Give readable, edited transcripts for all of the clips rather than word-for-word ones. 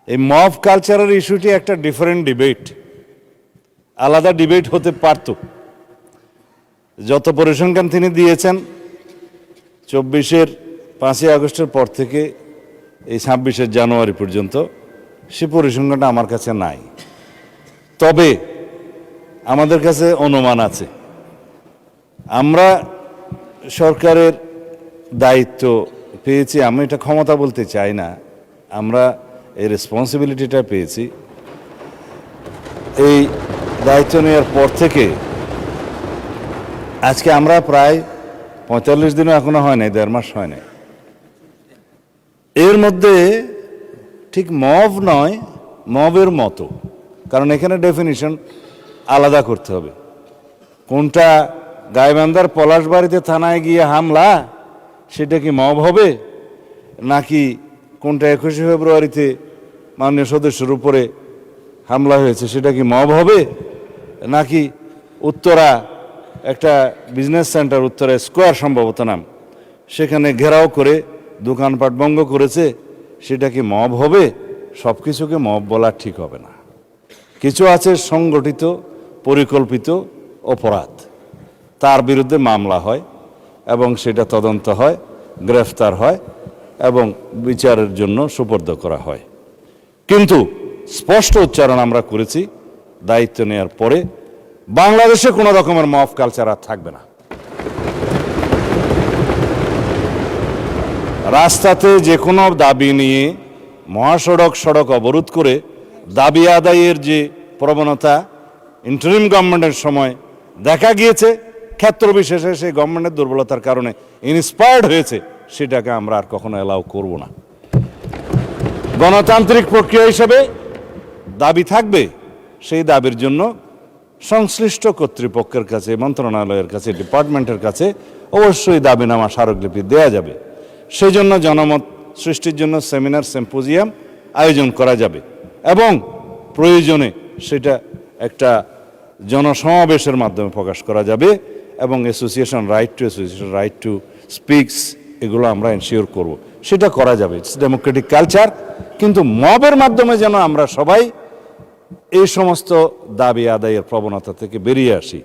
এই মব কালচারের ইস্যুটি একটা ডিফারেন্ট ডিবেট, আলাদা ডিবেট হতে পারত। যত পরিসংখ্যান তিনি দিয়েছেন 24-এর 5ই আগস্টের পর থেকে এই 26-এর জানুয়ারি পর্যন্ত, সে পরিসংখ্যানটা আমার কাছে নাই। তবে আমাদের কাছে অনুমান আছে। আমরা সরকারের দায়িত্ব পেয়েছি, আমি এটা ক্ষমতা বলতে চাই না, আমরা এই রেসপন্সিবিলিটিটা পেয়েছি। এই দায়িত্ব নেওয়ার পর থেকে আজকে আমরা প্রায় 45 দিনও এখনো হয় নাই, 1.5 মাস হয় নাই। এর মধ্যে ঠিক মব নয়, মবের মতো, কারণ এখানে ডেফিনিশন আলাদা করতে হবে। কোনটা গাইবান্ধার পলাশবাড়িতে থানায় গিয়ে হামলা, সেটা কি মব হবে? নাকি কোনটা 21শে ফেব্রুয়ারিতে মাননীয় সদস্যের উপরে হামলা হয়েছে, সেটা কি মব হবে? নাকি উত্তরা একটা বিজনেস সেন্টার, উত্তরা স্কোয়ার সম্ভবত নাম, সেখানে ঘেরাও করে দোকানপাট ভঙ্গ করেছে, সেটা কি মব হবে? সব কিছুকে মব বলা ঠিক হবে না। কিছু আছে সংগঠিত পরিকল্পিত অপরাধ, তার বিরুদ্ধে মামলা হয় এবং সেটা তদন্ত হয়, গ্রেফতার হয় এবং বিচারের জন্য সুপর্দ করা হয়। কিন্তু স্পষ্ট উচ্চারণ আমরা করেছি দায়িত্ব নেওয়ার পরে, বাংলাদেশে কোনো রকমের মব কালচার আর থাকবে না। রাস্তাতে যে কোনো দাবি নিয়ে সড়ক অবরোধ করে দাবি আদায়ের যে প্রবণতা ইন্টারিম গভর্নমেন্টের সময় দেখা গিয়েছে, ক্ষেত্র বিশেষে সেই গভর্নমেন্টের দুর্বলতার কারণে ইন্সপায়ার্ড হয়েছে, সেটাকে আমরা আর কখনো অ্যালাউ করব না। গণতান্ত্রিক প্রক্রিয়া হিসেবে দাবি থাকবে, সেই দাবির জন্য সংশ্লিষ্ট কর্তৃপক্ষের কাছে, মন্ত্রণালয়ের কাছে, ডিপার্টমেন্টের কাছে অবশ্যই দাবিনামা স্মারকলিপি দেওয়া যাবে। সেই জন্য জনমত সৃষ্টির জন্য সেমিনার, সিম্পোজিয়াম আয়োজন করা যাবে এবং প্রয়োজনে সেটা একটা জনসমাবেশের মাধ্যমে প্রকাশ করা যাবে এবং অ্যাসোসিয়েশন রাইট টু স্পিকস, এগুলো আমরা এনশিওর করব, সেটা করা যাবে। It's Democratic culture. কিন্তু মবের মাধ্যমে যেন আমরা সবাই এই সমস্ত দাবি আদায়ের প্রবণতা থেকে বেরিয়ে আসি।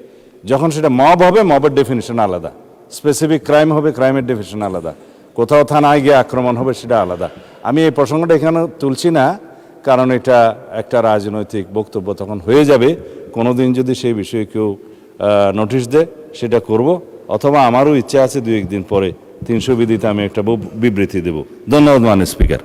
যখন সেটা মব হবে, মবের ডেফিনিশন আলাদা, স্পেসিফিক ক্রাইম হবে, ক্রাইমের ডেফিনিশন আলাদা, কোথাও থানায় গিয়ে আক্রমণ হবে, সেটা আলাদা। আমি এই প্রসঙ্গটা এখানে তুলছি না, কারণ এটা একটা রাজনৈতিক বক্তব্য তখন হয়ে যাবে। কোনোদিন যদি সেই বিষয়ে কেউ নোটিশ দেয়, সেটা করব, অথবা আমারও ইচ্ছা আছে 2-1 দিন পরে 300 বিধিতে আমি একটা বিবৃতি দেব। ধন্যবাদ মাননীয় স্পিকার।